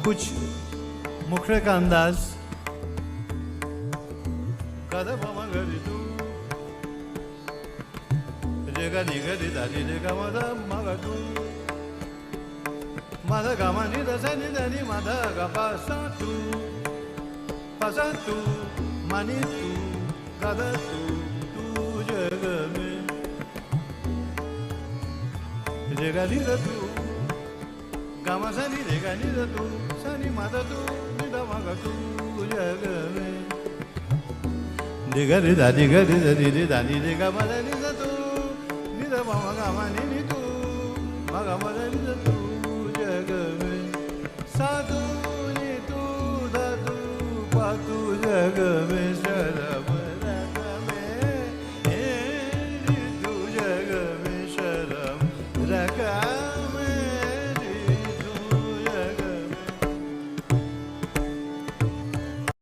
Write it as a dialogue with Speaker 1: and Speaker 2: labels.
Speaker 1: कुछ मुखड़े का अंदाज गदा पमा गरी तू रेगा निगा दी दादी रेगा मदा मगा तू मदा गमा नि दा सा नि दा नि मदा गा पा सा तू मनी तू गदा तू जग में रेगा नि दा तू gama sa ni re ga ni da tu sa ni ma da tu ni da ma ga tu jag mein de ga re da di ga re da di re da ni re ga ma da ni da tu ni da ma ga ma ni tu ma ga ma da ni da tu